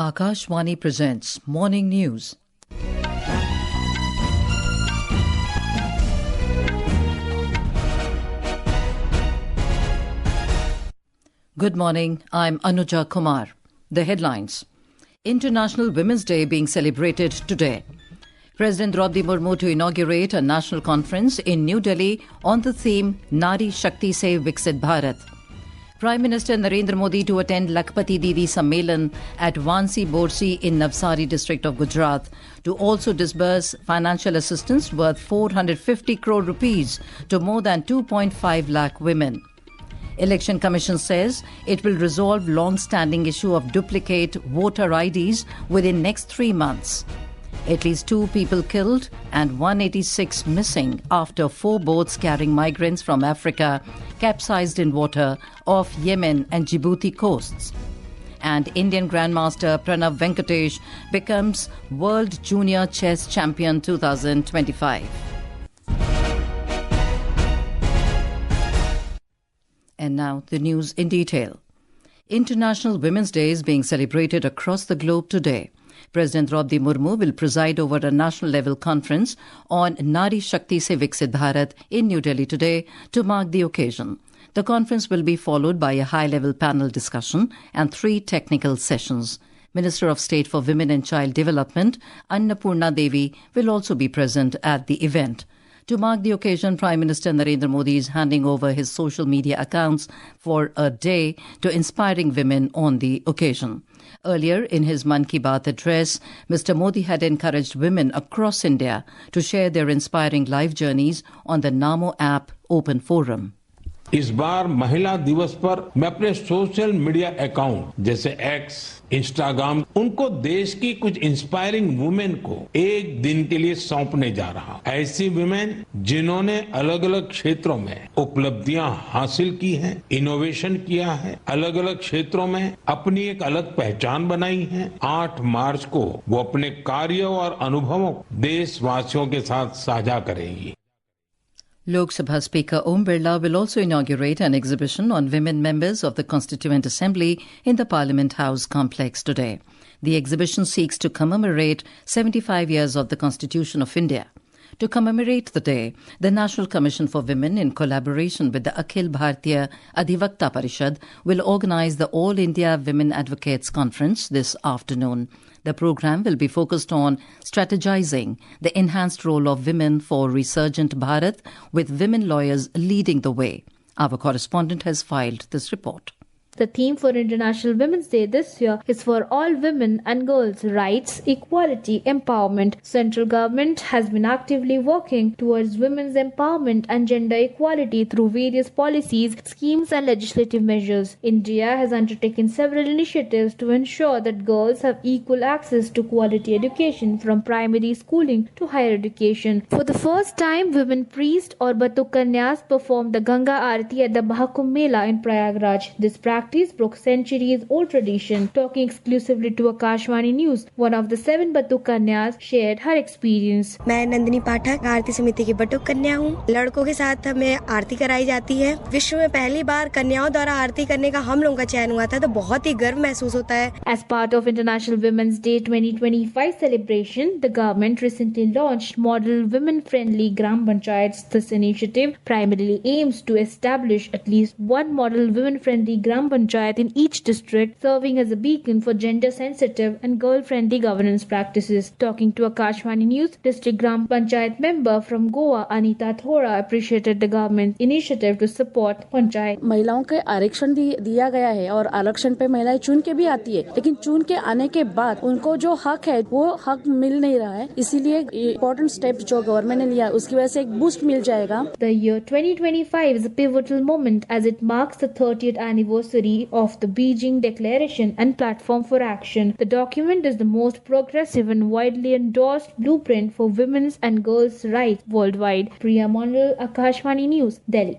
Akashvani presents Morning News. Good morning, I'm Anuja Kumar. The headlines. International Women's Day being celebrated today. President Draupadi Murmu to inaugurate a national conference in New Delhi on the theme Nari Shakti Se Viksit Bharat. Prime Minister Narendra Modi to attend Lakhpati Didi Sammelan at Vansi Borsi in Navsari district of Gujarat to also disburse financial assistance worth 450 crore rupees to more than 2.5 lakh women. Election Commission says it will resolve long-standing issue of duplicate voter IDs within next 3 months. At least 2 people killed and 186 missing after 4 boats carrying migrants from Africa capsized in water off Yemen and Djibouti coasts. And Indian Grandmaster Pranav Venkatesh becomes World Junior Chess Champion 2025. And now the news in detail. International Women's Day is being celebrated across the globe today. President Draupadi Murmu will preside over a national-level conference on Nari Shakti Se Viksit Bharat in New Delhi today to mark the occasion. The conference will be followed by a high-level panel discussion and 3 technical sessions. Minister of State for Women and Child Development, Annapurna Devi, will also be present at the event. To mark the occasion, Prime Minister Narendra Modi is handing over his social media accounts for a day to inspiring women on the occasion. Earlier, in his Mann Ki Baat address, Mr. Modi had encouraged women across India to share their inspiring life journeys on the Namo app open forum. इस बार महिला दिवस पर मैं अपने social media account जैसे x, Instagram उनको देश की कुछ इंस्पायरिंग वुमेन को एक दिन के लिए सौंपने जा रहा। ऐसी वुमेन जिन्होंने अलग अलग क्षेत्रों में उपलब्धियां हासिल की हैं, इनोवेशन किया है, अलग अलग क्षेत्रों में अपनी एक अलग पहचान बनाई है। 8 मार्च को वो अपने कार्यों और अनुभवों देशवासियों के साथ साझा करेंगी। Lok Sabha Speaker Om Birla will also inaugurate an exhibition on women members of the Constituent Assembly in the Parliament House complex today. The exhibition seeks to commemorate 75 years of the Constitution of India. To commemorate the day, the National Commission for Women, in collaboration with the Akhil Bharatiya Adhivakta Parishad, will organize the All India Women Advocates Conference this afternoon. The program will be focused on strategizing the enhanced role of women for resurgent Bharat, with women lawyers leading the way. Our correspondent has filed this report. The theme for International Women's Day this year is for all women and girls' rights, equality, empowerment. Central government has been actively working towards women's empowerment and gender equality through various policies, schemes and legislative measures. India has undertaken several initiatives to ensure that girls have equal access to quality education from primary schooling to higher education. For the first time, women priests or Batuk Kanyas performed the Ganga Aarti at the Mahakumbh Mela in Prayagraj. This practice broke centuries-old tradition. Talking exclusively to Akashvani News, one of the 7 Batuk Kanyas shared her experience. मैं नंदिनी पाठक आरती समिति की बटुक कन्या हूँ। लड़कों के साथ हमें आरती कराई जाती है। विश्व में पहली बार कन्याओं द्वारा आरती करने का हम लोगों का चयन हुआ था, तो बहुत ही गर्व महसूस होता है। As part of International Women's Day 2025 celebration, the government recently launched Model Women-Friendly Gram Panchayats. This initiative primarily aims to establish at least one model women-friendly Gram Panchayat in each district, serving as a beacon for gender-sensitive and girl-friendly governance practices. Talking to Akashvani News, District Gram Panchayat member from Goa, Anita Thora, appreciated the government's initiative to support Panchayat. महिलाओं के आरक्षण दिया गया है और आरक्षण पे महिलाएं चुन के भी आती है, लेकिन चुन के आने के बाद उनको जो हक है वो हक मिल नहीं रहा है। इसीलिए इम्पोर्टेंट स्टेप जो गवर्नमेंट ने लिया उसकी वजह से एक बूस्ट मिल जाएगा। The year 2025 is a pivotal moment as it marks the 30th anniversary of the Beijing Declaration and Platform for Action. The document is the most progressive and widely endorsed blueprint for women's and girls' rights worldwide. Priya Mondal, Akashvani News, Delhi.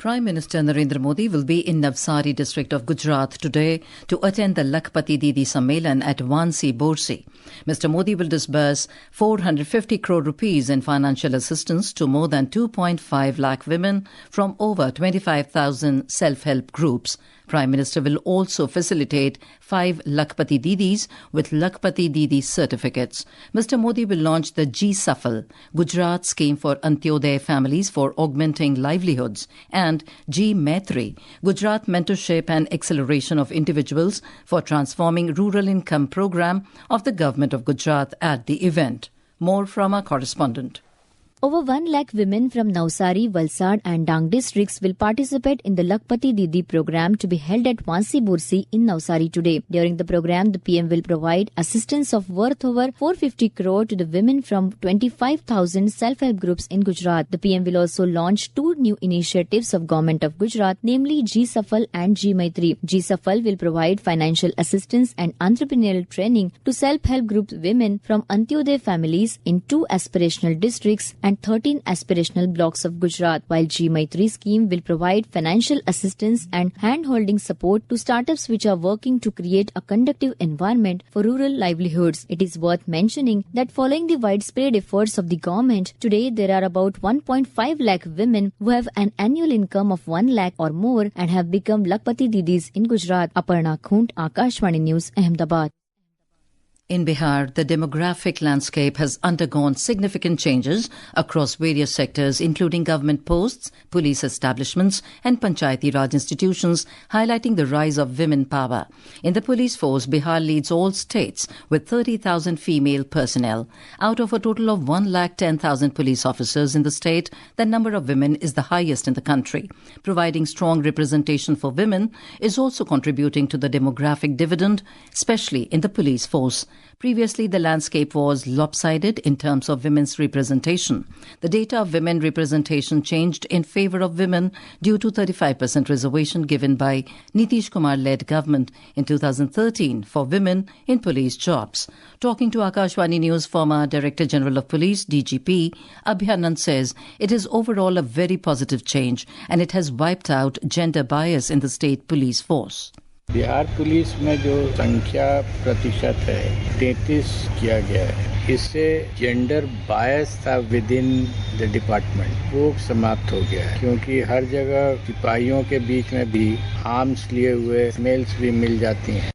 Prime Minister Narendra Modi will be in Navsari district of Gujarat today to attend the Lakhpati Didi Sammelan at Vansi Borsi. Mr. Modi will disburse 450 crore rupees in financial assistance to more than 2.5 lakh women from over 25,000 self-help groups Prime Minister will also facilitate 5 Lakhpati Didis with Lakhpati Didi certificates. Mr. Modi will launch the G Safal, Gujarat scheme for Antyodaya families for augmenting livelihoods, and G Maitri, Gujarat mentorship and acceleration of individuals for transforming rural income program of the government of Gujarat at the event. More from our correspondent. Over 1 lakh women from Navsari, Valsad and Dang districts will participate in the Lakhpati Didi program to be held at Vansi Bursi in Navsari today. During the program, the PM will provide assistance of worth over 450 crore to the women from 25,000 self-help groups in Gujarat. The PM will also launch 2 new initiatives of Government of Gujarat, namely G Safal and G Maitri. G Safal will provide financial assistance and entrepreneurial training to self-help group women from Antyodaya families in 2 aspirational districts and 13 aspirational blocks of Gujarat, while G Maitri scheme will provide financial assistance and hand-holding support to startups which are working to create a conducive environment for rural livelihoods. It is worth mentioning that following the widespread efforts of the government, today there are about 1.5 lakh women who have an annual income of 1 lakh or more and have become Lakhpati Didis in Gujarat. Aparna Khund, Akashvani News, Ahmedabad. In Bihar, the demographic landscape has undergone significant changes across various sectors, including government posts, police establishments, and Panchayati Raj institutions, highlighting the rise of women power. In the police force, Bihar leads all states with 30,000 female personnel. Out of a total of 110,000 police officers in the state, the number of women is the highest in the country. Providing strong representation for women is also contributing to the demographic dividend, especially in the police force. Previously, the landscape was lopsided in terms of women's representation. The data of women representation changed in favour of women due to 35% reservation given by Nitish Kumar-led government in 2013 for women in police jobs. Talking to Akashvani News, former Director General of Police, DGP, Abhinand says it is overall a very positive change and it has wiped out gender bias in the state police force. Bihar police में जो संख्या प्रतिशत है 33 किया गया है, इससे gender bias था विद इन द डिपार्टमेंट वो समाप्त हो गया है, क्योंकि हर जगह सिपाहियों के बीच में भी आर्म्स लिए हुए मेल्स भी मिल जाती हैं.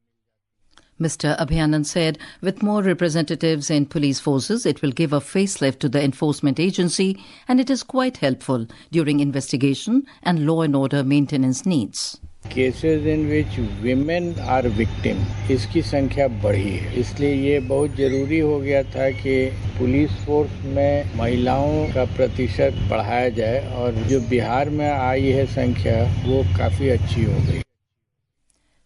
Mr. Abhinand said, with more representatives in police forces, it will give a facelift to the enforcement agency and it is quite helpful during investigation and law and order maintenance needs. Cases in which women are victim, इसकी संख्या बढ़ी है, इसलिए ये बहुत जरूरी हो गया था कि पुलिस फोर्स में महिलाओं का प्रतिशत बढ़ाया जाए और जो बिहार में आई है संख्या वो काफी अच्छी हो गई.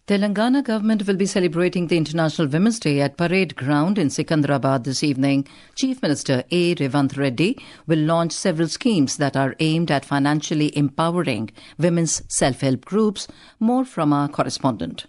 Telangana government will be celebrating the International Women's Day at Parade Ground in Secunderabad this evening. Chief Minister A. Revant Reddy will launch several schemes that are aimed at financially empowering women's self-help groups. More from our correspondent.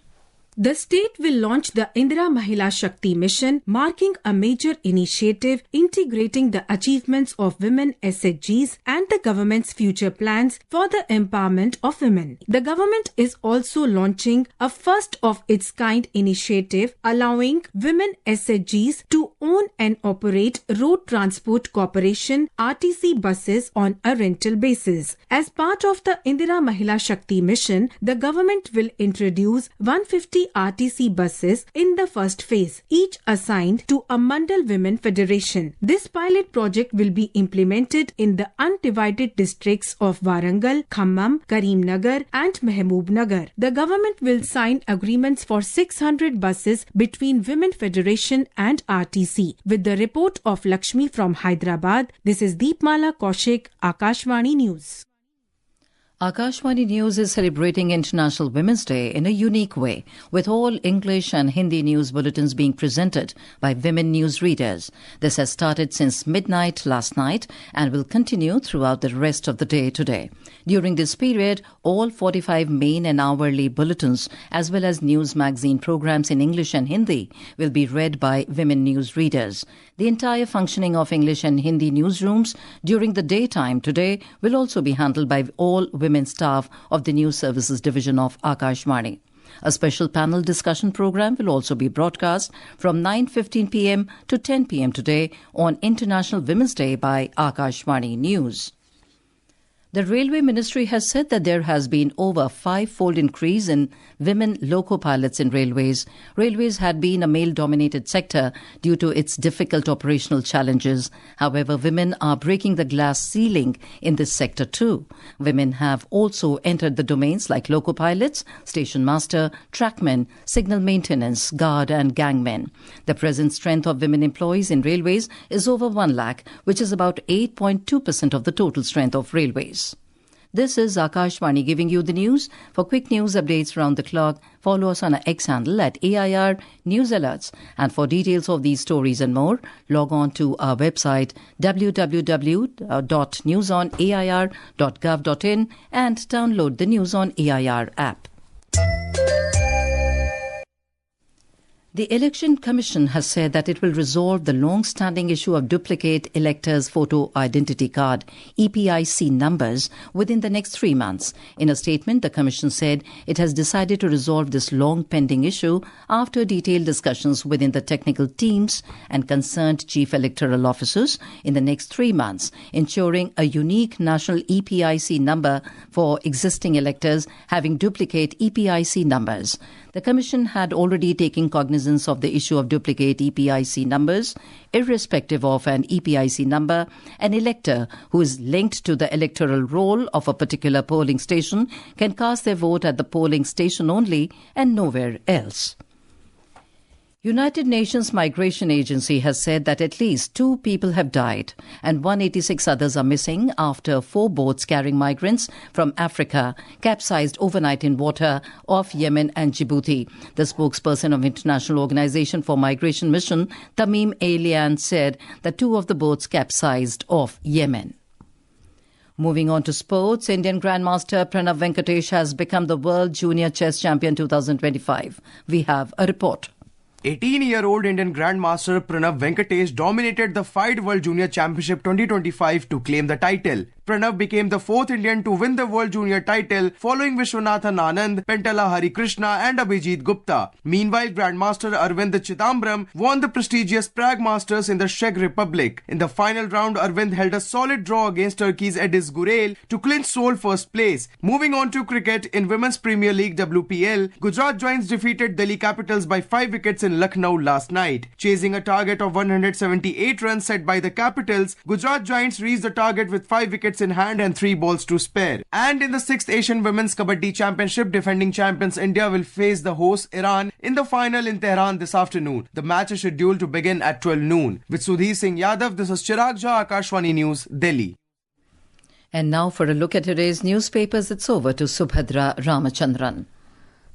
The state will launch the Indira Mahila Shakti Mission, marking a major initiative integrating the achievements of women SHGs and the government's future plans for the empowerment of women. The government is also launching a first-of-its-kind initiative allowing women SHGs to own and operate Road Transport Corporation RTC buses on a rental basis. As part of the Indira Mahila Shakti Mission, the government will introduce 150 RTC buses in the first phase, each assigned to a Mandal Women Federation. This pilot project will be implemented in the undivided districts of Warangal, Khammam, Karimnagar and Mehboob-nagar. The government will sign agreements for 600 buses between Women Federation and RTC. With the report of Lakshmi from Hyderabad, this is Deepmala Kaushik, Akashvani News. Akashvani News is celebrating International Women's Day in a unique way, with all English and Hindi news bulletins being presented by women news readers. This has started since midnight last night and will continue throughout the rest of the day today. During this period, all 45 main and hourly bulletins, as well as news magazine programs in English and Hindi, will be read by women news readers. The entire functioning of English and Hindi newsrooms during the daytime today will also be handled by all women staff of the News Services Division of Akashvani. A special panel discussion program will also be broadcast from 9:15 p.m. to 10 p.m. today on International Women's Day by Akashvani News. The Railway Ministry has said that there has been over 5-fold increase in women loco pilots in railways. Railways had been a male-dominated sector due to its difficult operational challenges. However, women are breaking the glass ceiling in this sector too. Women have also entered the domains like loco pilots, station master, trackmen, signal maintenance, guard and gangmen. The present strength of women employees in railways is over 1 lakh, which is about 8.2% of the total strength of railways. This is Akashvani giving you the news. For quick news updates around the clock, follow us on our X handle at AIR News Alerts. And for details of these stories and more, log on to our website www.newsonair.gov.in and download the News on AIR app. The Election Commission has said that it will resolve the long-standing issue of duplicate electors' photo identity card (EPIC) numbers within the next 3 months. In a statement, the Commission said it has decided to resolve this long-pending issue after detailed discussions within the technical teams and concerned chief electoral officers in the next 3 months, ensuring a unique national EPIC number for existing electors having duplicate EPIC numbers. The Commission had already taken cognizance of the issue of duplicate EPIC numbers. Irrespective of an EPIC number, an elector who is linked to the electoral roll of a particular polling station can cast their vote at the polling station only and nowhere else. United Nations Migration Agency has said that at least 2 people have died and 186 others are missing after 4 boats carrying migrants from Africa capsized overnight in water off Yemen and Djibouti. The spokesperson of International Organization for Migration Mission, Tamim Ailian, said that 2 of the boats capsized off Yemen. Moving on to sports, Indian Grandmaster Pranav Venkatesh has become the World Junior Chess Champion 2025. We have a report. 18-year-old Indian Grandmaster Pranav Venkatesh dominated the FIDE World Junior Championship 2025 to claim the title. Pranav became the 4th Indian to win the World Junior title following Vishwanathan Anand, Pentala Harikrishna and Abhijit Gupta. Meanwhile, Grandmaster Arvind Chidambaram won the prestigious Prague Masters in the Czech Republic. In the final round, Arvind held a solid draw against Turkey's Ediz Gurel to clinch sole first place. Moving on to cricket, in Women's Premier League WPL, Gujarat Giants defeated Delhi Capitals by 5 wickets in Lucknow last night. Chasing a target of 178 runs set by the Capitals, Gujarat Giants reached the target with 5 wickets in hand and 3 balls to spare. And in the 6th Asian Women's Kabaddi Championship, defending champions India will face the host Iran in the final in Tehran this afternoon. The match is scheduled to begin at 12 noon. With Sudhir Singh Yadav, this is Chirag Jha, Akashvani News, Delhi. And now for a look at today's newspapers, it's over to Subhadra Ramachandran.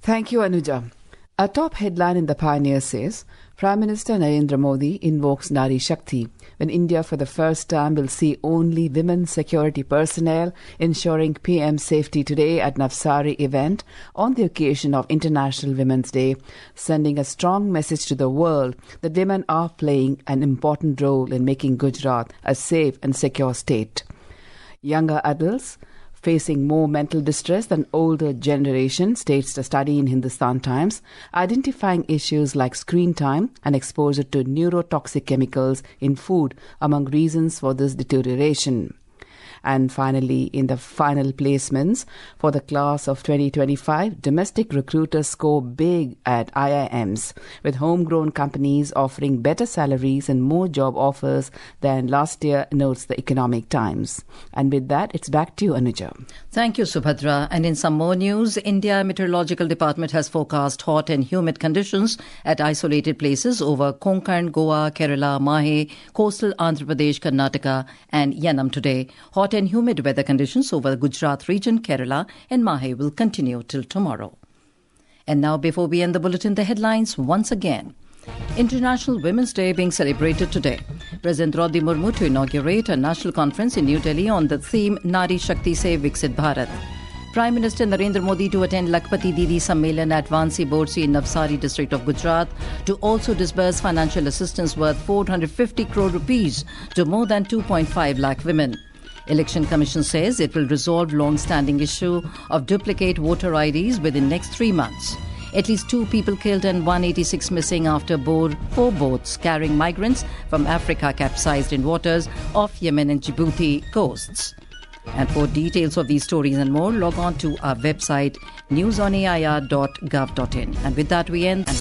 Thank you, Anuja. A top headline in The Pioneer says, Prime Minister Narendra Modi invokes Nari Shakti when India for the first time will see only women security personnel ensuring PM safety today at Navsari event on the occasion of International Women's Day, sending a strong message to the world that women are playing an important role in making Gujarat a safe and secure state. Younger adults facing more mental distress than older generation, states the study in Hindustan Times, identifying issues like screen time and exposure to neurotoxic chemicals in food among reasons for this deterioration. And finally, in the final placements for the class of 2025, domestic recruiters score big at IIMs, with homegrown companies offering better salaries and more job offers than last year, notes the Economic Times. And with that, it's back to you, Anuja. Thank you, Subhadra. And in some more news, India Meteorological Department has forecast hot and humid conditions at isolated places over Konkan, Goa, Kerala, Mahe, coastal Andhra Pradesh, Karnataka and Yanam today. Hot and humid weather conditions over the Gujarat region, Kerala and Mahe will continue till tomorrow. And now, before we end the bulletin, the headlines once again. International Women's Day being celebrated today. President Draupadi Murmu to inaugurate a national conference in New Delhi on the theme Nari Shakti Se Viksit Bharat. Prime Minister Narendra Modi to attend Lakhpati Didi Sammelan at Vansi Borsi in Navsari district of Gujarat to also disburse financial assistance worth 450 crore rupees to more than 2.5 lakh women. Election Commission says it will resolve long-standing issue of duplicate voter IDs within next 3 months. At least 2 people killed and 186 missing after 4 boats carrying migrants from Africa capsized in waters off Yemen and Djibouti coasts. And for details of these stories and more, log on to our website newsonair.gov.in. And with that, we end.